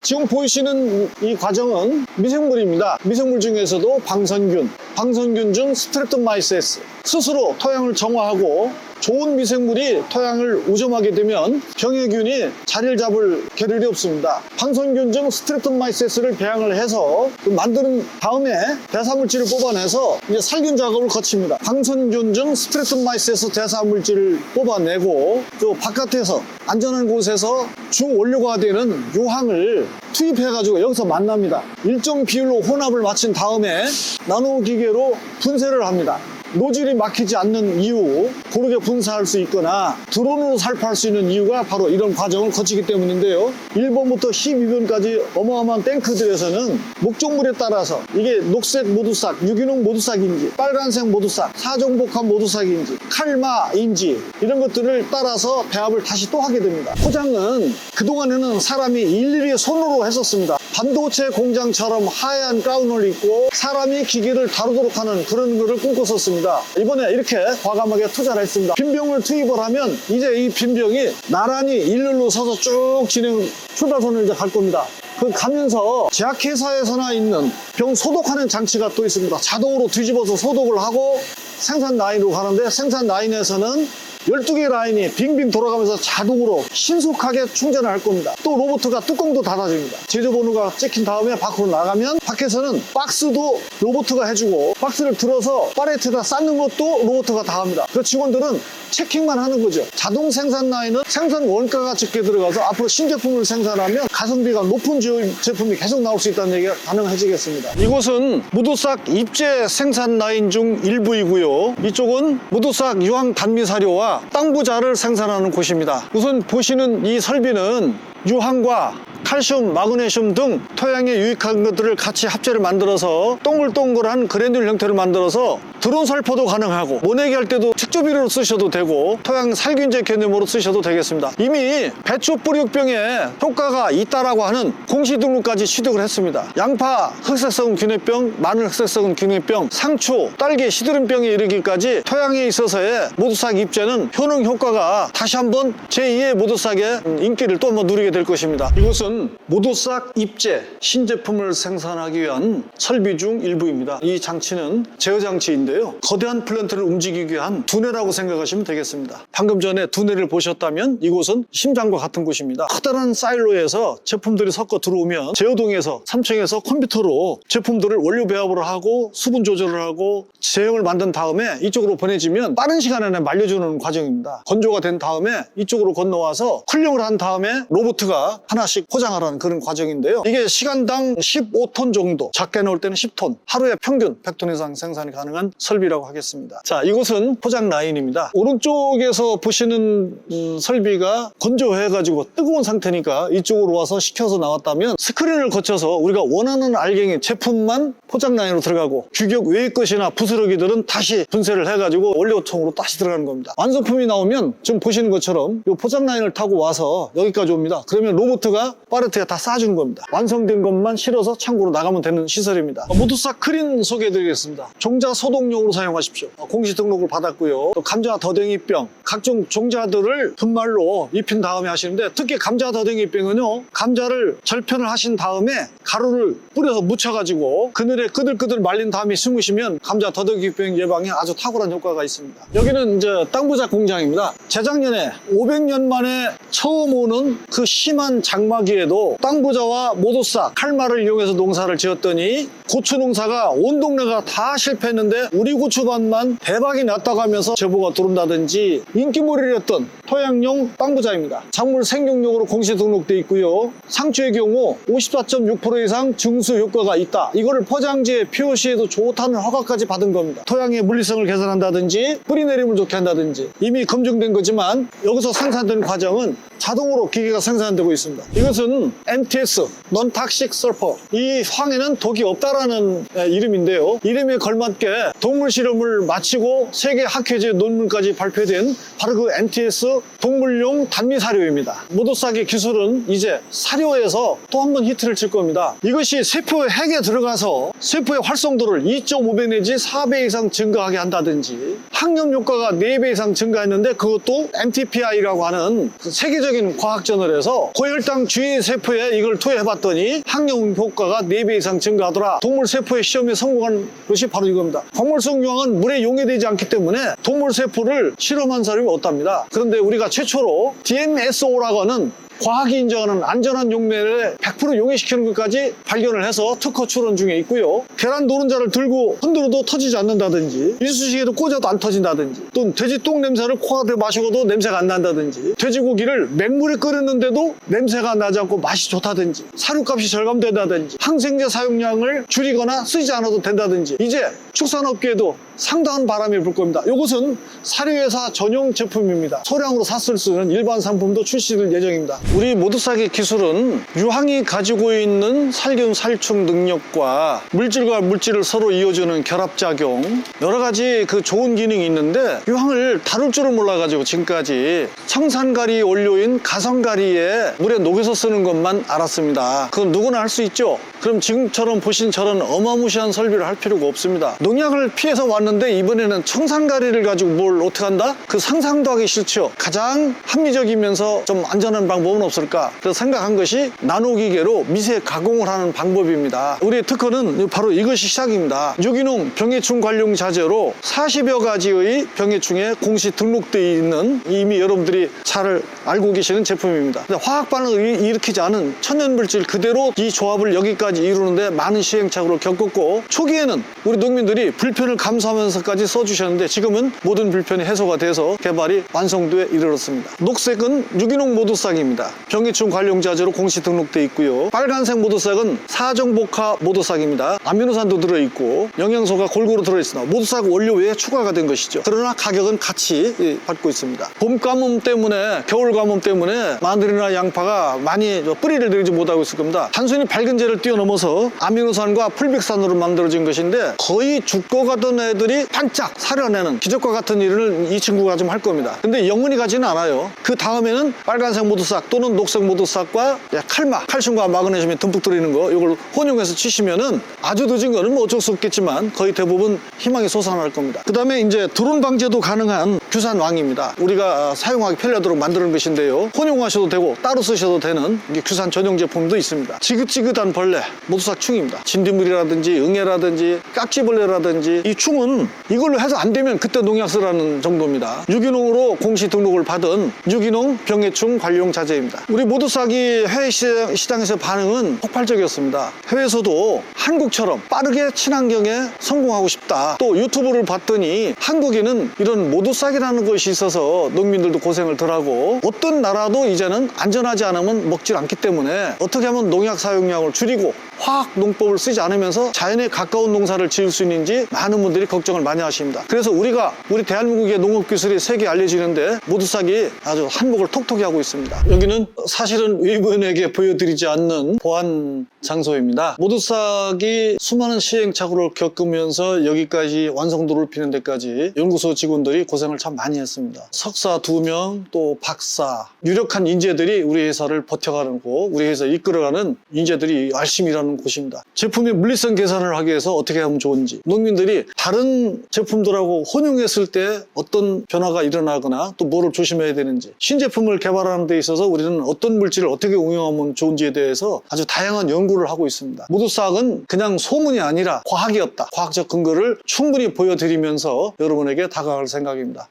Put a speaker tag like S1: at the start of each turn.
S1: 지금 보이시는 이 과정은 미생물입니다. 미생물 중에서도 방선균 중 스트랩토마이세스, 스스로 토양을 정화하고 좋은 미생물이 토양을 우점하게 되면 병해균이 자리를 잡을 겨를이 없습니다. 방선균 중 스트랩토마이세스를 배양을 해서 만드는 다음에 대사물질을 뽑아내서 이제 살균 작업을 거칩니다. 방선균 중 스트랩토마이세스 대사물질을 뽑아내고 또 바깥에서 안전한 곳에서 주 원료가 되는 유황을 투입해가지고 여기서 만납니다. 일정 비율로 혼합을 마친 다음에 나노 기계로 분쇄를 합니다. 노즐이 막히지 않는 이유, 고르게 분사할 수 있거나 드론으로 살포할 수 있는 이유가 바로 이런 과정을 거치기 때문인데요. 1번부터 12번까지 어마어마한 탱크들에서는 목적물에 따라서 이게 녹색 모두싹, 유기농 모두싹인지 빨간색 모두싹, 사정복합 모두싹인지 칼마인지 이런 것들을 따라서 배합을 다시 또 하게 됩니다. 포장은 그동안에는 사람이 일일이 손으로 했었습니다. 반도체 공장처럼 하얀 가운을 입고 사람이 기계를 다루도록 하는 그런 거를 꿈꿨었습니다. 이번에 이렇게 과감하게 투자를 했습니다. 빈병을 투입을 하면 이제 이 빈병이 나란히 일렬로 서서 쭉 출발선을 이제 갈 겁니다. 그 가면서 제약회사에서나 있는 병 소독하는 장치가 또 있습니다. 자동으로 뒤집어서 소독을 하고 생산 라인으로 가는데 생산 라인에서는 12개 라인이 빙빙 돌아가면서 자동으로 신속하게 충전을 할 겁니다. 또 로봇가 뚜껑도 닫아줍니다. 제조번호가 찍힌 다음에 밖으로 나가면 밖에서는 박스도 로봇가 해주고 박스를 들어서 팔레트에다 쌓는 것도 로봇가 다 합니다. 그 직원들은 체킹만 하는 거죠. 자동 생산 라인은 생산 원가가 적게 들어가서 앞으로 신제품을 생산하면 가성비가 높은 제품이 계속 나올 수 있다는 얘기가 가능해지겠습니다. 이곳은 무두싹 입제 생산 라인 중 일부이고요. 이쪽은 무두싹 유황 단미 사료와 땅부자를 생산하는 곳입니다. 우선 보시는 이 설비는 유황과 칼슘, 마그네슘 등 토양에 유익한 것들을 같이 합체를 만들어서 동글동글한 그래놀 형태를 만들어서 드론 살포도 가능하고 모내기 할 때도 특조비료로 쓰셔도 되고 토양 살균제 개념으로 쓰셔도 되겠습니다. 이미 배추 뿌리병에 효과가 있다라고 하는 공시 등록까지 취득을 했습니다. 양파 흑색성은 균해병, 마늘 흑색성은 균해병, 상추, 딸기 시드름병에 이르기까지 토양에 있어서의 모두싹 입제는 효능 효과가 다시 한번 제2의 모두싹의 인기를 또 한번 누리게 될 것입니다. 이곳은 모두싹 입제 신제품을 생산하기 위한 설비 중 일부입니다. 이 장치는 제어 장치인데요. 거대한 플랜트를 움직이기 위한 두뇌라고 생각하시면 되겠습니다. 방금 전에 두뇌를 보셨다면 이곳은 심장과 같은 곳입니다. 커다란 사일로에서 제품들이 섞어 들어오면 제어동에서 3층에서 컴퓨터로 제품들을 원료 배합을 하고 수분 조절을 하고 제형을 만든 다음에 이쪽으로 보내지면 빠른 시간 안에 말려주는 과정입니다. 건조가 된 다음에 이쪽으로 건너와서 쿨링을 한 다음에 로봇가 하나씩 포장하라는 그런 과정인데요. 이게 시간당 15톤 정도, 작게 나올 때는 10톤, 하루에 평균 100톤 이상 생산이 가능한 설비라고 하겠습니다. 자, 이곳은 포장 라인입니다. 오른쪽에서 보시는 설비가 건조해가지고 뜨거운 상태니까 이쪽으로 와서 식혀서 나왔다면 스크린을 거쳐서 우리가 원하는 알갱이 제품만 포장 라인으로 들어가고 규격 외의 것이나 부스러기들은 다시 분쇄를 해가지고 원료통으로 다시 들어가는 겁니다. 완성품이 나오면 지금 보시는 것처럼 이 포장 라인을 타고 와서 여기까지 옵니다. 그러면 로봇가 팔레트에 다 쌓아주는 겁니다. 완성된 것만 실어서 창고로 나가면 되는 시설입니다. 모두싹 크린 소개해드리겠습니다. 종자 소독용으로 사용하십시오. 공시 등록을 받았고요. 또 감자 더댕이병, 각종 종자들을 분말로 입힌 다음에 하시는데 특히 감자 더댕이병은요, 감자를 절편을 하신 다음에 가루를 뿌려서 묻혀가지고 그늘에 끄들끄들 말린 다음에 심으시면 감자 더댕이병 예방에 아주 탁월한 효과가 있습니다. 여기는 이제 땅부자 공장입니다. 재작년에 500년 만에 처음 오는 그 심한 장마기에도 땅부자와 모두싹, 칼마를 이용해서 농사를 지었더니 고추 농사가 온 동네가 다 실패했는데 우리 고추밭만 대박이 났다고 하면서 제보가 들어온다든지 인기몰이였던 토양용 땅부자입니다. 작물 생육용으로 공시 등록되어 있고요. 상추의 경우 54.6% 이상 증수 효과가 있다. 이거를 포장지에 표시해도 좋다는 허가까지 받은 겁니다. 토양의 물리성을 개선한다든지 뿌리 내림을 좋게 한다든지 이미 검증된 거지만 여기서 생산되는 과정은 자동으로 기계가 생산되고 있습니다. 이것은 NTS, Non-Toxic Sulfur. 이 황에는 독이 없다라는 이름인데요. 이름에 걸맞게 동물 실험을 마치고 세계 학회지 논문까지 발표된 바로 그 NTS 동물용 단미 사료입니다. 모두싸기 기술은 이제 사료에서 또 한 번 히트를 칠 겁니다. 이것이 세포의 핵에 들어가서 세포의 활성도를 2.5배 내지 4배 이상 증가하게 한다든지 항염 효과가 4배 이상 증가했는데 그것도 MTPI라고 하는 세계적인 과학 저널에서 고혈당 주위 세포에 이걸 투여해봤더니 항염 효과가 4배 이상 증가하더라. 동물 세포의 시험에 성공한 것이 바로 이겁니다. 광물성 유황은 물에 용해되지 않기 때문에 동물 세포를 실험한 사람이 없답니다. 그런데 우리가 최초로 DMSO라고 하는 과학이 인정하는 안전한 용매를 100% 용해시키는 것까지 발견을 해서 특허 출원 중에 있고요. 계란 노른자를 들고 흔들어도 터지지 않는다든지 이쑤시개도 꽂아도 안 터진다든지 또 돼지 똥 냄새를 코에 마시고도 냄새가 안 난다든지 돼지고기를 맹물에 끓였는데도 냄새가 나지 않고 맛이 좋다든지 사료값이 절감된다든지 항생제 사용량을 줄이거나 쓰지 않아도 된다든지 이제 축산업계에도 상당한 바람이 불 겁니다. 이것은 사료회사 전용 제품입니다. 소량으로 샀을 수 있는 일반 상품도 출시될 예정입니다. 우리 모두싸기 기술은 유황이 가지고 있는 살균 살충 능력과 물질과 물질을 서로 이어주는 결합작용 여러 가지 그 좋은 기능이 있는데 유황을 다룰 줄을 몰라가지고 지금까지 청산가리 원료인 가성가리에 물에 녹여서 쓰는 것만 알았습니다. 그건 누구나 할 수 있죠. 그럼 지금처럼 보신 저런 어마무시한 설비를 할 필요가 없습니다. 농약을 피해서 왔는데 이번에는 청산가리를 가지고 뭘 어떻게 한다? 그 상상도 하기 싫죠. 가장 합리적이면서 좀 안전한 방법은 없을까? 그래서 생각한 것이 나노기계로 미세 가공을 하는 방법입니다. 우리의 특허는 바로 이것이 시작입니다. 유기농 병해충 관용 자재로 40여 가지의 병해충에 공시 등록되어 있는 이미 여러분들이 잘 알고 계시는 제품입니다. 화학 반응을 일으키지 않은 천연물질 그대로 이 조합을 여기까지 이루는데 많은 시행착오를 겪었고 초기에는 우리 농민들이 불편을 감수하면서까지 써주셨는데 지금은 모든 불편이 해소가 돼서 개발이 완성도에 이르렀습니다. 녹색은 유기농 모두싹입니다. 병해충 관용 자재로 공시 등록되어 있고요. 빨간색 모두싹은 사정복화 모두싹입니다. 아미노산도 들어있고 영양소가 골고루 들어있으나 모두싹 원료 외에 추가가 된 것이죠. 그러나 가격은 같이 받고 있습니다. 봄 가뭄 때문에 겨울 가뭄 때문에 마늘이나 양파가 많이 뿌리를 내리지 못하고 있을 겁니다. 단순히 밝은재를 뛰어넘어서 아미노산과 풀백산으로 만들어진 것인데 거의 죽어가던 애들이 반짝 살아내는 기적과 같은 일을 이 친구가 좀 할 겁니다. 근데 영원히 가지는 않아요. 그 다음에는 빨간색 모두싹 또는 녹색 모두싹과 칼막, 칼슘과 마그네슘이 듬뿍 들어있는 거 이걸 혼용해서 치시면은 아주 늦은 거는 뭐 어쩔 수 없겠지만 거의 대부분 희망이 솟아날 겁니다. 그 다음에 이제 드론 방제도 가능한 규산왕입니다. 우리가 사용하기 편리하도록 만드는 것인데요. 혼용하셔도 되고 따로 쓰셔도 되는 규산 전용 제품도 있습니다. 지긋지긋한 벌레, 모두싹충입니다. 진딧물이라든지 응애라든지 깍지벌레라든지 이 충은 이걸로 해서 안 되면 그때 농약 쓰라는 정도입니다. 유기농으로 공시 등록을 받은 유기농 병해충 관용 자재입니다. 우리 모두싹이 해외 시장에서 반응은 폭발적이었습니다. 해외에서도 한국처럼 빠르게 친환경에 성공하고 싶다. 또 유튜브를 봤더니 한국에는 이런 모두싹이라는 것이 있어서 농민들도 고생을 덜하고 어떤 나라도 이제는 안전하지 않으면 먹질 않기 때문에 어떻게 하면 농약 사용량을 줄이고 화학 농법을 쓰지 않으면서 자연에 가까운 농사를 지을 수 있는지 많은 분들이 걱정을 많이 하십니다. 그래서 우리 대한민국의 농업기술이 세계에 알려지는데 모두싹이 아주 한몫을 톡톡히 하고 있습니다. 여기는 사실은 외부인에게 보여드리지 않는 보안 장소입니다. 모두싹이 수많은 시행착오를 겪으면서 여기까지 완성도를 피는 데까지 연구소 직원들이 고생을 참 많이 했습니다. 석사 2명 또 박사 유력한 인재들이 우리 회사를 버텨가고 우리 회사 이끌어가는 인재들이 열심히 일하는 곳입니다. 제품의 물리성 계산을 하기 위해서 어떻게 하면 좋은지 농민들이 다른 제품들하고 혼용했을 때 어떤 변화가 일어나거나 또 뭐를 조심해야 되는지 신제품을 개발하는 데 있어서 우리는 어떤 물질을 어떻게 응용하면 좋은지에 대해서 아주 다양한 연구를 하고 있습니다. 모두싹은 그냥 소문이 아니라 과학이었다. 과학적 근거를 충분히 보여드리면서 여러분에게 다가갈 생각입니다.